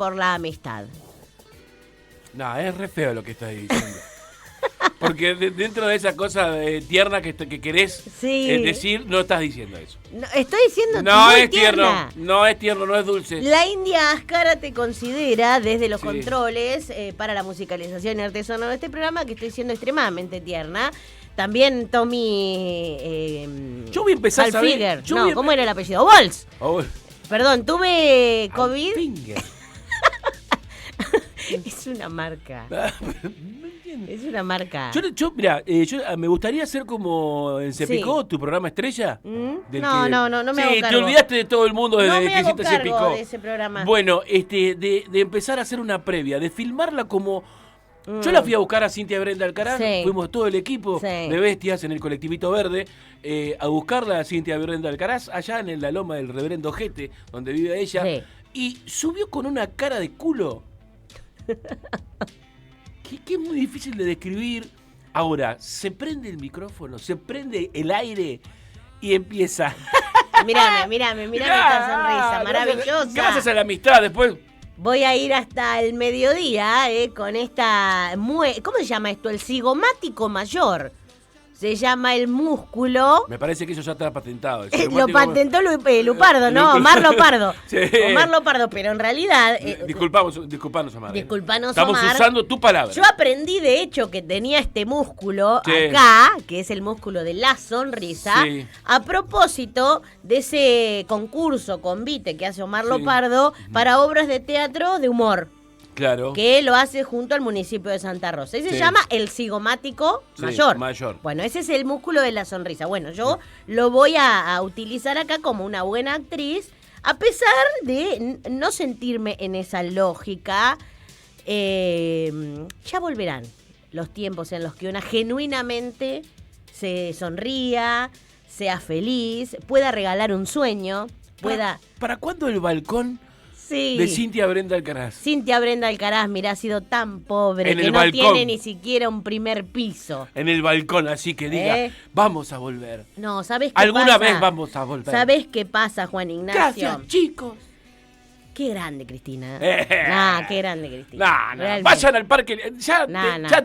por la amistad. No, es re feo lo que estás diciendo. Porque dentro de esa cosa tierna que querés decir, no estás diciendo eso. No, estoy diciendo no muy es tierna. No es tierno, no es dulce. La India Áscara te considera desde los controles para la musicalización y arte sonoro de este programa que estoy siendo extremadamente tierna. También Tommy yo voy a empezar a saber. ¿Cómo era el apellido? Walls. Oh. Perdón, tuve COVID. Finger. Es una marca. Es una marca. Mira, me gustaría hacer como en Cepicó, tu programa estrella. No me hago cargo. Te olvidaste de todo el mundo desde que hiciste Cepicó. De ese programa. Bueno, de empezar a hacer una previa, de filmarla como... Yo la fui a buscar a Cintia Brenda Alcaraz, fuimos todo el equipo de bestias en el colectivito verde a buscarla a Cintia Brenda Alcaraz allá en la loma del Reverendo Jete, donde vive ella, y subió con una cara de culo que es muy difícil de describir. Ahora, se prende el micrófono, se prende el aire y empieza. Mírame esta sonrisa maravillosa. Gracias a la amistad, después. Voy a ir hasta el mediodía con esta... ¿Cómo se llama esto? El cigomático mayor. Se llama el músculo. Me parece que eso ya está patentado. Lo patentó Lupardo, ¿no? Omar Lopardo. Sí. Omar Lopardo, pero en realidad... Disculpanos, Omar. Estamos usando tu palabra. Yo aprendí, de hecho, que tenía este músculo acá, que es el músculo de la sonrisa, a propósito de ese concurso convite que hace Omar Lopardo para obras de teatro de humor. Claro. Que lo hace junto al municipio de Santa Rosa. Ese se llama el cigomático mayor. Bueno, ese es el músculo de la sonrisa. Bueno, yo lo voy a utilizar acá como una buena actriz, a pesar de no sentirme en esa lógica. Ya volverán los tiempos en los que una genuinamente se sonría, sea feliz, pueda regalar un sueño, ¿Para cuándo el balcón? De Cintia Brenda Alcaraz. Cintia Brenda Alcaraz, mirá, ha sido tan pobre que no tiene ni siquiera un primer piso. En el balcón, así que diga, vamos a volver. No, ¿sabés qué Alguna vez vamos a volver. ¿Sabés qué pasa, Juan Ignacio? Gracias, chicos. Qué grande, Cristina. Qué grande, Cristina. Vayan al parque, ya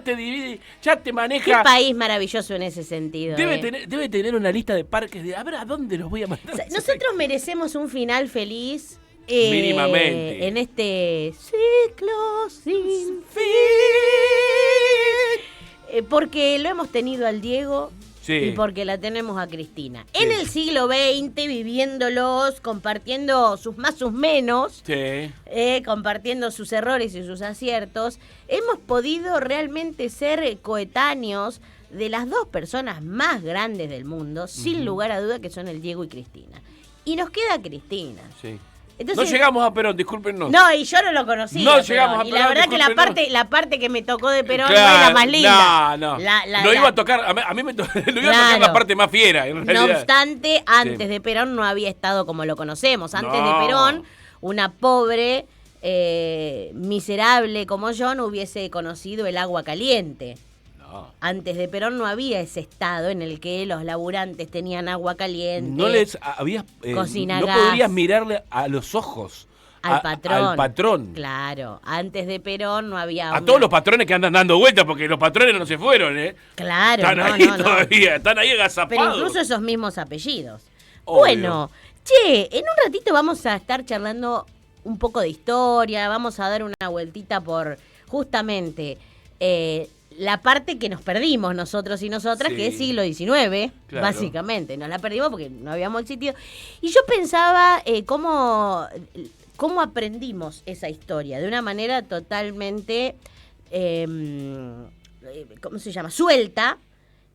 te divide, ya te maneja. Qué país maravilloso en ese sentido. Debe tener una lista de parques a ver a dónde los voy a mandar. Nosotros merecemos un final feliz. Mínimamente. En este ciclo sin fin. Porque lo hemos tenido al Diego y porque la tenemos a Cristina. En el siglo XX, viviéndolos, compartiendo sus más, sus menos, compartiendo sus errores y sus aciertos, hemos podido realmente ser coetáneos de las dos personas más grandes del mundo, sin lugar a duda, que son el Diego y Cristina. Y nos queda Cristina. Entonces, no llegamos a Perón, discúlpenos. No, y yo no lo conocía. No llegamos a Perón. Y la verdad que la parte que me tocó de Perón no era más linda. No. Lo iba a tocar, a mí me lo iba a tocar la parte más fiera, en realidad. No obstante, antes de Perón no había estado como lo conocemos. Antes de Perón, una pobre, miserable como yo no hubiese conocido el agua caliente. Antes de Perón no había ese estado en el que los laburantes tenían agua caliente. No podrías mirarle a los ojos al patrón. Claro, antes de Perón no había... A todos los patrones que andan dando vueltas, porque los patrones no se fueron, Claro, están ahí todavía, están ahí agazapados. Pero incluso esos mismos apellidos. Obvio. Bueno, en un ratito vamos a estar charlando un poco de historia, vamos a dar una vueltita por justamente... la parte que nos perdimos nosotros y nosotras, que es siglo XIX, básicamente. Nos la perdimos porque no habíamos existido. Y yo pensaba cómo aprendimos esa historia de una manera totalmente, ¿cómo se llama? Suelta,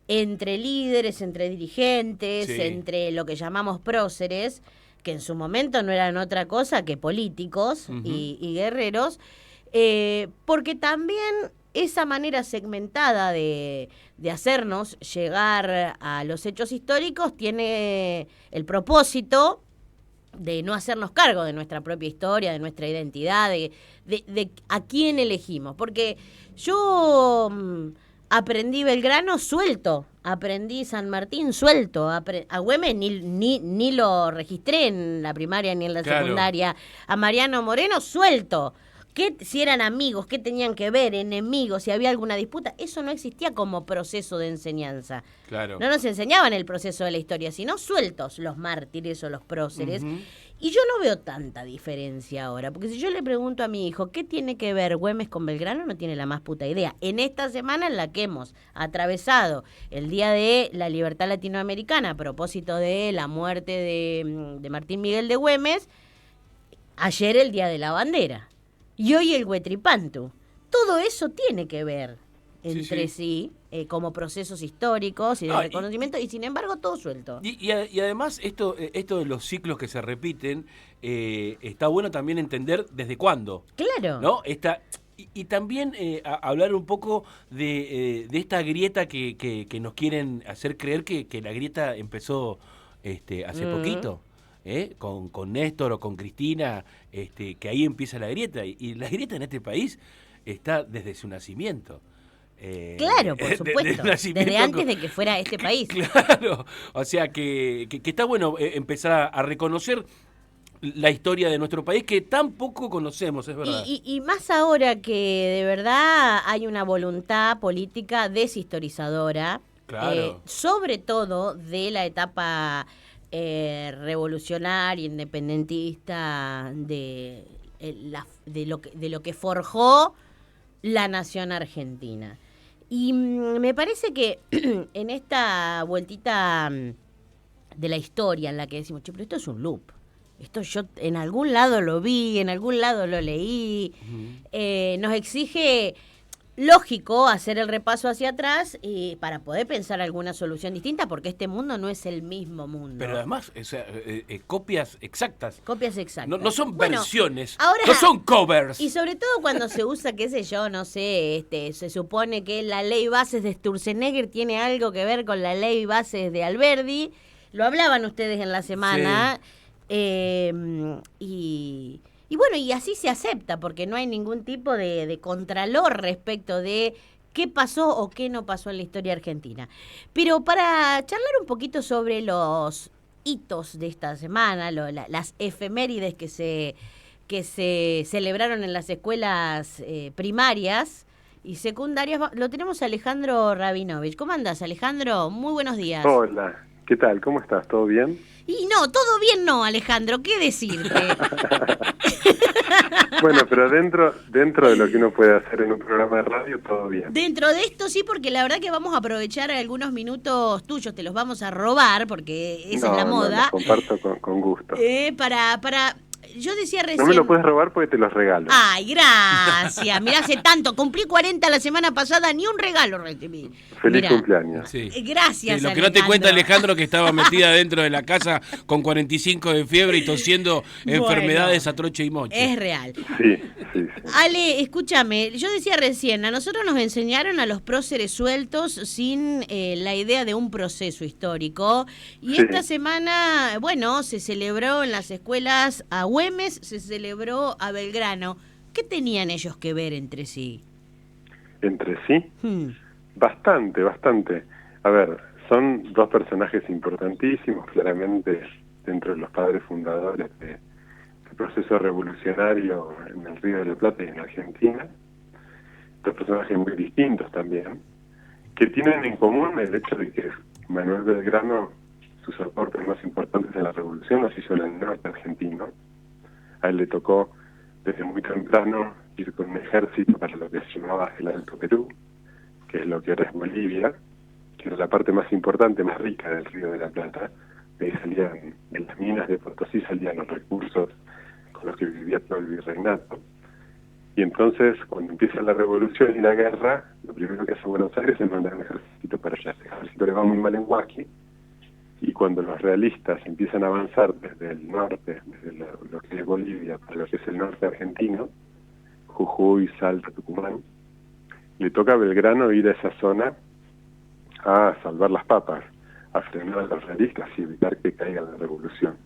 entre líderes, entre dirigentes, entre lo que llamamos próceres, que en su momento no eran otra cosa que políticos y guerreros, porque también... esa manera segmentada de hacernos llegar a los hechos históricos tiene el propósito de no hacernos cargo de nuestra propia historia, de nuestra identidad, de a quién elegimos. Porque yo aprendí Belgrano suelto, aprendí San Martín suelto, a Güemes ni lo registré en la primaria ni en la secundaria, a Mariano Moreno suelto. si eran amigos, qué tenían que ver, enemigos, si había alguna disputa. Eso no existía como proceso de enseñanza. Claro. No nos enseñaban el proceso de la historia, sino sueltos los mártires o los próceres. Uh-huh. Y yo no veo tanta diferencia ahora, porque si yo le pregunto a mi hijo qué tiene que ver Güemes con Belgrano, no tiene la más puta idea. En esta semana en la que hemos atravesado el Día de la Libertad Latinoamericana a propósito de la muerte de Martín Miguel de Güemes, ayer el Día de la Bandera y hoy el Huetripantu. Todo eso tiene que ver entre sí como procesos históricos y de reconocimiento, y sin embargo todo suelto. Y además esto de los ciclos que se repiten, está bueno también entender desde cuándo. Claro. ¿No? Y también hablar un poco de esta grieta que nos quieren hacer creer que la grieta empezó hace poquito. Con Néstor o con Cristina, que ahí empieza la grieta. Y la grieta en este país está desde su nacimiento. Claro, por supuesto. Desde antes de que fuera este país. Claro, o sea que está bueno empezar a reconocer la historia de nuestro país que tan poco conocemos, es verdad. Y más ahora que de verdad hay una voluntad política deshistorizadora, claro. Sobre todo de la etapa revolucionaria, independentista, de lo que forjó la nación argentina. Y me parece que en esta vueltita de la historia en la que decimos, che, pero esto es un loop. Esto yo en algún lado lo vi, en algún lado lo leí. Nos exige, lógico, hacer el repaso hacia atrás para poder pensar alguna solución distinta, porque este mundo no es el mismo mundo. Pero además, copias exactas. Copias exactas. No son versiones, ahora, no son covers. Y sobre todo cuando se usa, qué sé yo, no sé, se supone que la ley bases de Sturzenegger tiene algo que ver con la ley bases de Alberdi. Lo hablaban ustedes en la semana. Sí. Y bueno, y así se acepta, porque no hay ningún tipo de contralor respecto de qué pasó o qué no pasó en la historia argentina. Pero para charlar un poquito sobre los hitos de esta semana, las efemérides que se celebraron en las escuelas primarias y secundarias, lo tenemos a Alejandro Rabinovich. ¿Cómo andás, Alejandro? Muy buenos días. Hola, ¿qué tal? ¿Cómo estás? ¿Todo bien? Y no, todo bien no, Alejandro, ¿qué decirte? Bueno, pero dentro de lo que uno puede hacer en un programa de radio, todo bien. Dentro de esto sí, porque la verdad que vamos a aprovechar algunos minutos tuyos, te los vamos a robar, porque esa es la moda. Los comparto con gusto. Para yo decía recién... No me lo puedes robar porque te los regalo. Ay, gracias. Mirá, hace tanto. Cumplí 40 la semana pasada, ni un regalo recibí. Feliz cumpleaños. Sí. Gracias, sí, lo que no te cuenta Alejandro, que estaba metida dentro de la casa con 45 de fiebre y tosiendo enfermedades a troche y moche. Es real. Sí. Ale, escúchame, yo decía recién, a nosotros nos enseñaron a los próceres sueltos sin la idea de un proceso histórico. Y esta semana, bueno, se celebró en las escuelas a Güemes, se celebró a Belgrano. ¿Qué tenían ellos que ver entre sí? ¿Entre sí? Bastante. A ver, son dos personajes importantísimos, claramente, dentro de los padres fundadores del proceso revolucionario en el Río de la Plata y en Argentina. Dos personajes muy distintos también, que tienen en común el hecho de que Manuel Belgrano, sus aportes más importantes en la revolución los hizo en el norte argentino. A él le tocó desde muy temprano ir con un ejército para lo que se llamaba el Alto Perú, que es lo que ahora es Bolivia, que era la parte más importante, más rica del Río de la Plata. De ahí salían, en las minas de Potosí salían los recursos con los que vivía todo el virreinato. Y entonces, cuando empieza la revolución y la guerra, lo primero que hace Buenos Aires es mandar un ejército para allá. El ejército le va muy mal en Huaki, y cuando los realistas empiezan a avanzar desde el norte, desde lo que es Bolivia, para lo que es el norte argentino, Jujuy, Salta, Tucumán, le toca a Belgrano ir a esa zona a salvar las papas, a frenar a los realistas y evitar que caiga la revolución.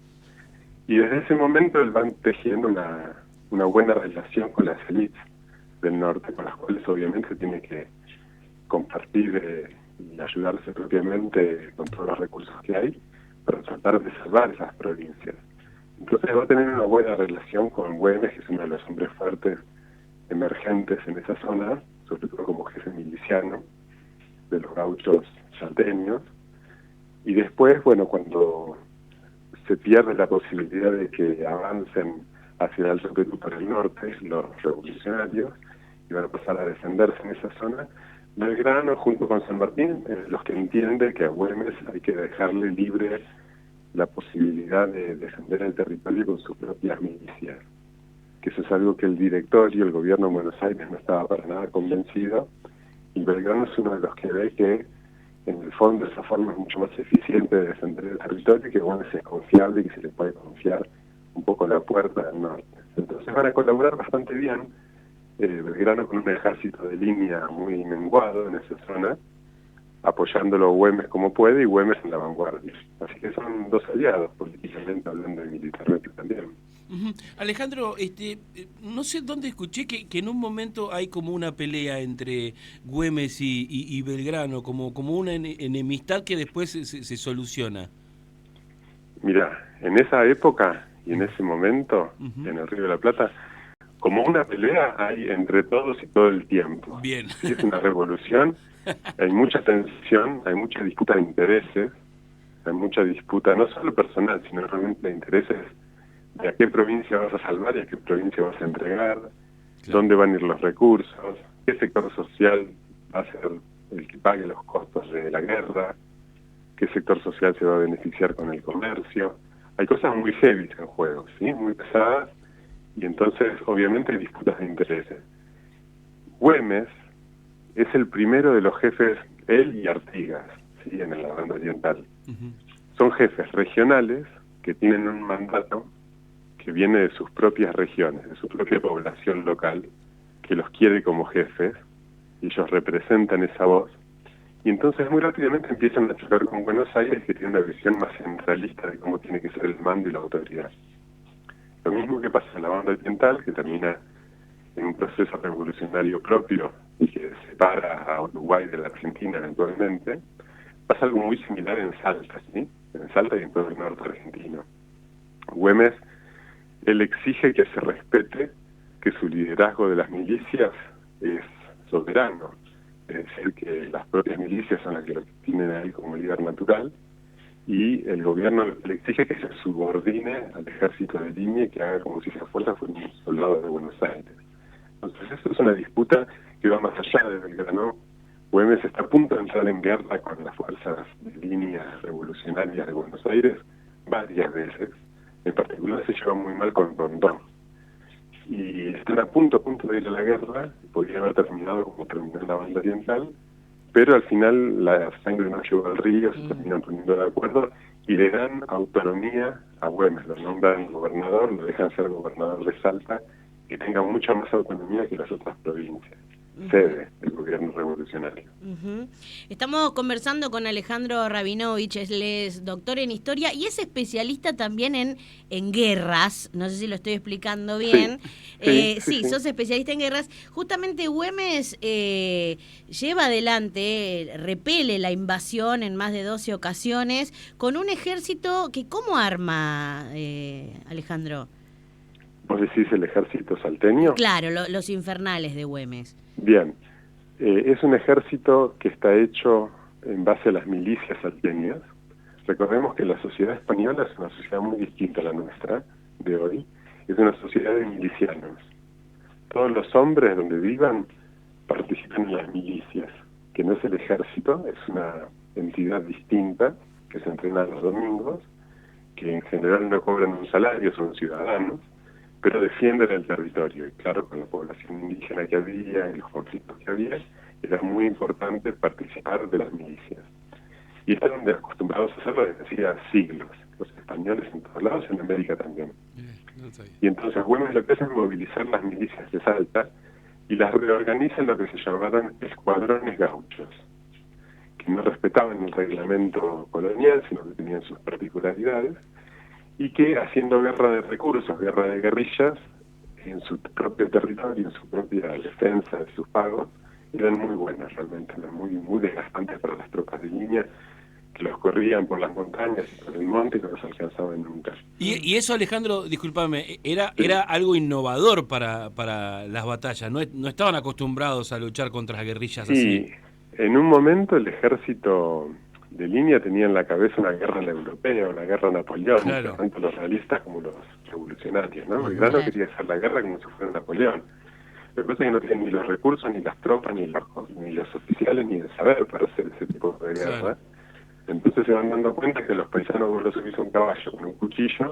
Y desde ese momento él va tejiendo una buena relación con las élites del norte, con las cuales obviamente se tiene que compartir y ayudarse propiamente con todos los recursos que hay para tratar de salvar esas provincias. Entonces va a tener una buena relación con Güemes, que es uno de los hombres fuertes antes en esa zona, sobre todo como jefe miliciano de los gauchos salteños, y después, bueno, cuando se pierde la posibilidad de que avancen hacia el Alto Perú para el norte, los revolucionarios, y van a pasar a defenderse en esa zona, Belgrano, junto con San Martín, los que entienden que a Güemes hay que dejarle libre la posibilidad de defender el territorio con sus propias milicias. Que eso es algo que el directorio, el gobierno de Buenos Aires no estaba para nada convencido, y Belgrano es uno de los que ve que en el fondo esa forma es mucho más eficiente de defender el territorio, que Güemes es confiable y que se le puede confiar un poco la puerta del norte. Entonces van a colaborar bastante bien, Belgrano con un ejército de línea muy menguado en esa zona, apoyándolo Güemes como puede y Güemes en la vanguardia. Así que son dos aliados políticamente hablando y militarmente también. Alejandro, no sé dónde escuché que en un momento hay como una pelea entre Güemes y Belgrano, como una enemistad que después se soluciona. Mira, en esa época y en ese momento, en el Río de la Plata, como una pelea hay entre todos y todo el tiempo. Bien. Sí, es una revolución, hay mucha tensión, hay mucha disputa de intereses, hay mucha disputa no solo personal, sino realmente de intereses de a qué provincia vas a salvar y a qué provincia vas a entregar, claro, dónde van a ir los recursos, qué sector social va a ser el que pague los costos de la guerra, qué sector social se va a beneficiar con el comercio. Hay cosas muy heavy en juego, ¿sí? Muy pesadas, y entonces obviamente hay disputas de intereses. Güemes es el primero de los jefes, él y Artigas, ¿sí? En la banda oriental. Son jefes regionales que tienen un mandato que viene de sus propias regiones, de su propia población local, que los quiere como jefes, y ellos representan esa voz, y entonces muy rápidamente empiezan a chocar con Buenos Aires, que tiene una visión más centralista de cómo tiene que ser el mando y la autoridad. Lo mismo que pasa en la banda oriental, que termina en un proceso revolucionario propio y que separa a Uruguay de la Argentina eventualmente, pasa algo muy similar en Salta, ¿sí? En Salta y en todo el norte argentino. Güemes, él exige que se respete que su liderazgo de las milicias es soberano, es decir, que las propias milicias son las que lo tienen a él como líder natural, y el gobierno le exige que se subordine al ejército de línea y que haga como si esa fuerza fuera un soldado de Buenos Aires. Entonces eso es una disputa que va más allá de Belgrano. Güemes está a punto de entrar en guerra con las fuerzas de línea revolucionarias de Buenos Aires varias veces. En particular se lleva muy mal con Rondón. Y están a punto de ir a la guerra, podría haber terminado como terminó en la banda oriental, pero al final la sangre no llegó al río, se terminan poniendo de acuerdo y le dan autonomía a Güemes, lo nombran gobernador, lo dejan ser gobernador de Salta, que tenga mucha más autonomía que las otras provincias, sede del gobierno revolucionario. Estamos conversando con Alejandro Rabinovich, él es doctor en historia y es especialista también en guerras, no sé si lo estoy explicando bien. Sí, sos especialista en guerras. Justamente Güemes lleva adelante, repele la invasión en más de 12 ocasiones con un ejército que ¿cómo arma, Alejandro? ¿Vos decís el ejército salteño? Claro, los infernales de Güemes. Bien, es un ejército que está hecho en base a las milicias salteñas. Recordemos que la sociedad española es una sociedad muy distinta a la nuestra de hoy. Es una sociedad de milicianos. Todos los hombres donde vivan participan en las milicias, que no es el ejército, es una entidad distinta que se entrena los domingos, que en general no cobran un salario, son ciudadanos, pero defienden el territorio. Y claro, con la población indígena que había y los conflictos que había, era muy importante participar de las milicias. Y estaban acostumbrados a hacerlo desde hacía siglos, los españoles en todos lados, en América también. Y entonces Güemes lo que hace es movilizar las milicias de Salta y las reorganiza en lo que se llamaban escuadrones gauchos, que no respetaban el reglamento colonial, sino que tenían sus particularidades, y que haciendo guerra de recursos, guerra de guerrillas, en su propio territorio, en su propia defensa de sus pagos, eran muy buenas realmente, eran muy desgastantes para las tropas de línea, que los corrían por las montañas y por el monte y no los alcanzaban nunca. Y eso, Alejandro, discúlpame, era algo innovador para las batallas, no estaban acostumbrados a luchar contra las guerrillas así. En un momento el ejército de línea tenía en la cabeza una guerra europea, una guerra napoleónica, claro, tanto los realistas como los revolucionarios, ¿no? Belgrano quería hacer la guerra como si fuera Napoleón. Lo que pasa es que no tienen ni los recursos, ni las tropas, ni los oficiales, ni el saber para hacer ese tipo de guerra. Claro. Entonces se van dando cuenta que los paisanos vos los subís a un caballo con un cuchillo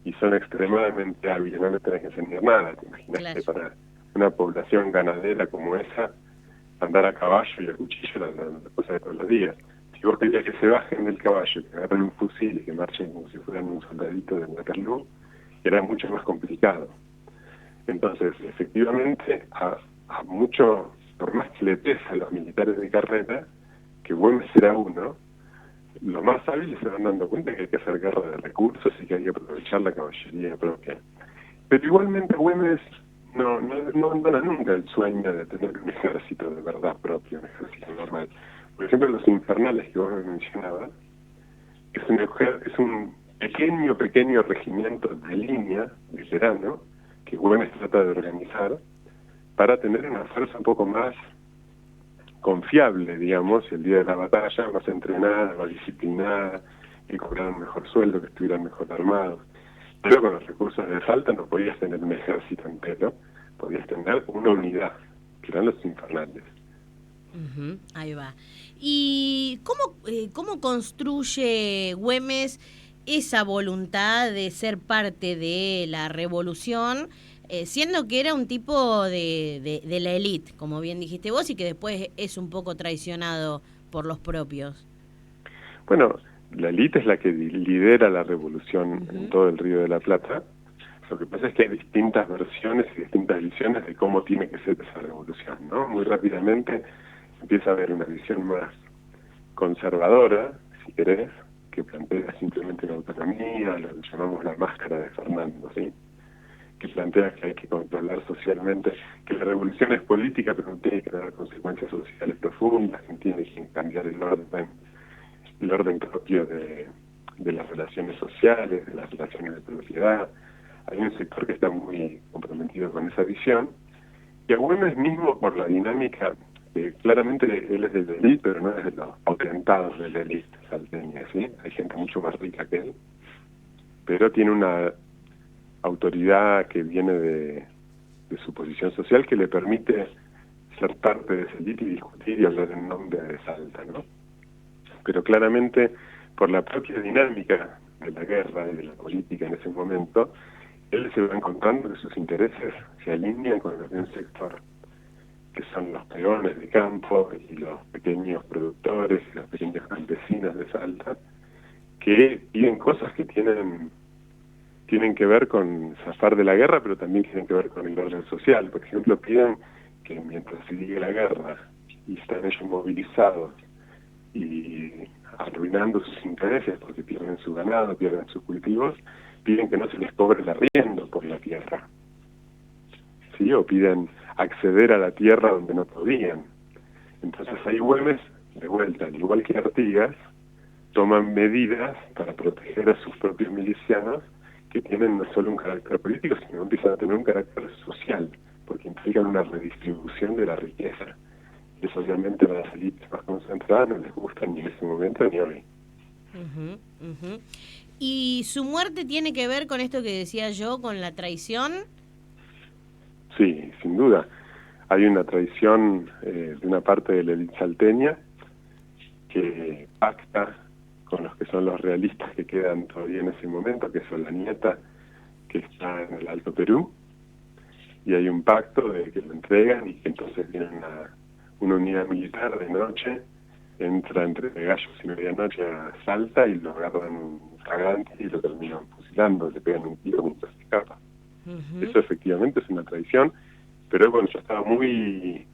y son extremadamente hábiles, no les tenés que enseñar nada. Te imaginas que para una población ganadera como esa, andar a caballo y a cuchillo la cosa de todos los días. Si vos querías que se bajen del caballo, que agarren un fusil y que marchen como si fueran un soldadito de Waterloo, era mucho más complicado. Entonces, efectivamente, a mucho, por más que le pesa a los militares de carrera, que Güemes era uno, los más hábiles se van dando cuenta que hay que hacer guerra de recursos y que hay que aprovechar la caballería propia. Pero igualmente Güemes no abandona nunca el sueño de tener un ejército de verdad propio, un ejército normal. Por ejemplo, los infernales que vos me mencionabas, es un pequeño regimiento de línea, veterano, que Güemes trata de organizar para tener una fuerza un poco más confiable, digamos, el día de la batalla, más entrenada, más disciplinada, que cobraran mejor sueldo, que estuvieran mejor armados. Pero con los recursos de Salta no podías tener un ejército entero, podías tener una unidad, que eran los infernales. Ahí va. ¿Y cómo construye Güemes esa voluntad de ser parte de la revolución, siendo que era un tipo de la élite, como bien dijiste vos, y que después es un poco traicionado por los propios? Bueno, la élite es la que lidera la revolución en todo el Río de la Plata. Lo que pasa es que hay distintas versiones y distintas visiones de cómo tiene que ser esa revolución, ¿no? Muy rápidamente empieza a haber una visión más conservadora, si querés, que plantea simplemente una autonomía, lo que llamamos la máscara de Fernando, ¿sí? Que plantea que hay que controlar socialmente, que la revolución es política, pero no tiene que tener consecuencias sociales profundas, que tiene que cambiar el orden propio de las relaciones sociales, de las relaciones de propiedad. Hay un sector que está muy comprometido con esa visión, y a Güemes mismo, por la dinámica, claramente él es de la élite, pero no es de los potentados de la élite salteña, ¿sí? Hay gente mucho más rica que él, pero tiene una autoridad que viene de su posición social que le permite ser parte de esa élite y discutir y hablar en nombre de Salta, ¿no? Pero claramente, por la propia dinámica de la guerra y de la política en ese momento, él se va encontrando que sus intereses se alinean con los de un sector, que son los peones de campo y los pequeños productores y los pequeños campesinos de Salta, que piden cosas que tienen que ver con zafar de la guerra, pero también tienen que ver con el orden social. Por ejemplo, piden que mientras sigue la guerra y están ellos movilizados y arruinando sus intereses porque pierden su ganado, pierden sus cultivos, piden que no se les cobre el arriendo por la tierra, ¿sí? O piden acceder a la tierra donde no podían. Entonces ahí Güemes, de vuelta, al igual que Artigas, toman medidas para proteger a sus propios milicianos, que tienen no solo un carácter político, sino empiezan a tener un carácter social, porque implican una redistribución de la riqueza. Y eso obviamente a las élites más concentradas no les gusta ni en ese momento ni hoy. ¿Y su muerte tiene que ver con esto que decía yo, con la traición? Sí, sin duda. Hay una traición de una parte de la élite salteña que pacta con los que son los realistas que quedan todavía en ese momento, que son la nieta, que está en el Alto Perú, y hay un pacto de que lo entregan y que entonces viene una unidad militar de noche, entra entre gallos y medianoche a Salta y lo agarran fragante y lo terminan fusilando, le pegan un tiro mientras se escapa. Eso efectivamente es una traición, pero bueno, yo estaba muy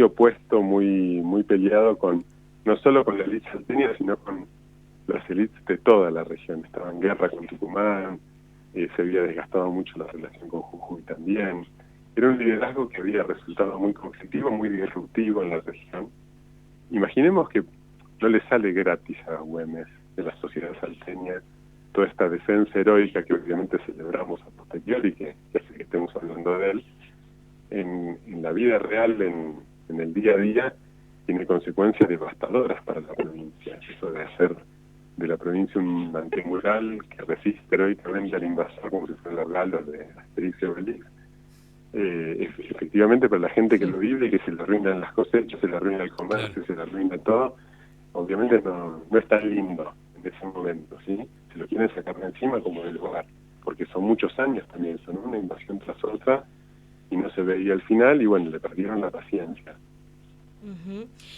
opuesto, muy peleado con no solo con la élite salteña, sino con las élites de toda la región. Estaba en guerra con Tucumán, se había desgastado mucho la relación con Jujuy también. Era un liderazgo que había resultado muy conflictivo, muy disruptivo en la región. Imaginemos que no le sale gratis a Güemes, de la sociedad salteña, toda esta defensa heroica que obviamente celebramos a posteriori, que hace que estemos hablando de él, en la vida real, en el día a día, tiene consecuencias devastadoras para la provincia. Eso de hacer de la provincia un antimural que resiste heroicamente al invasor como si fuera el regalo de Asterix y Obelix. Efectivamente, para la gente que lo vive, que se le arruinan las cosechas, se le arruina el comercio, se le arruina todo, obviamente no es tan lindo en ese momento, ¿sí? Se lo quieren sacar de encima como del hogar, porque son muchos años también, son una invasión tras otra, y no se veía el final, y bueno, le perdieron la paciencia.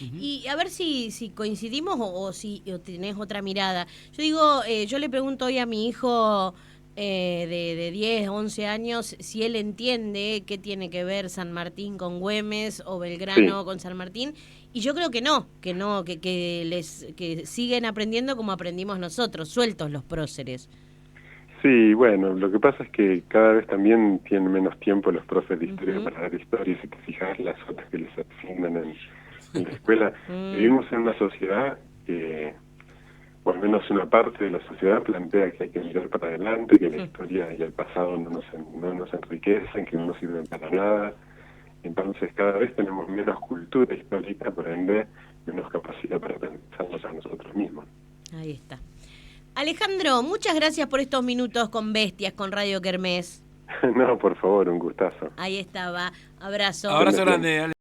Y a ver si coincidimos o si tenés otra mirada. Yo digo, yo le pregunto hoy a mi hijo de 10, 11 años si él entiende qué tiene que ver San Martín con Güemes o Belgrano con San Martín, y yo creo que que siguen aprendiendo como aprendimos nosotros, sueltos los próceres. Sí, bueno, lo que pasa es que cada vez también tienen menos tiempo los profes de historia para dar historia. Si te fijas las otras que les asignan en la escuela, vivimos en una sociedad que, o al menos una parte de la sociedad, plantea que hay que mirar para adelante, que la historia y el pasado no nos enriquecen, que no nos sirven para nada. Entonces cada vez tenemos menos cultura histórica, por ende menos capacidad para pensarnos a nosotros mismos. Ahí está. Alejandro, muchas gracias por estos minutos con Bestias, con Radio Kermés. No, por favor, un gustazo. Ahí estaba. Abrazo. Abrazo grande, Ale.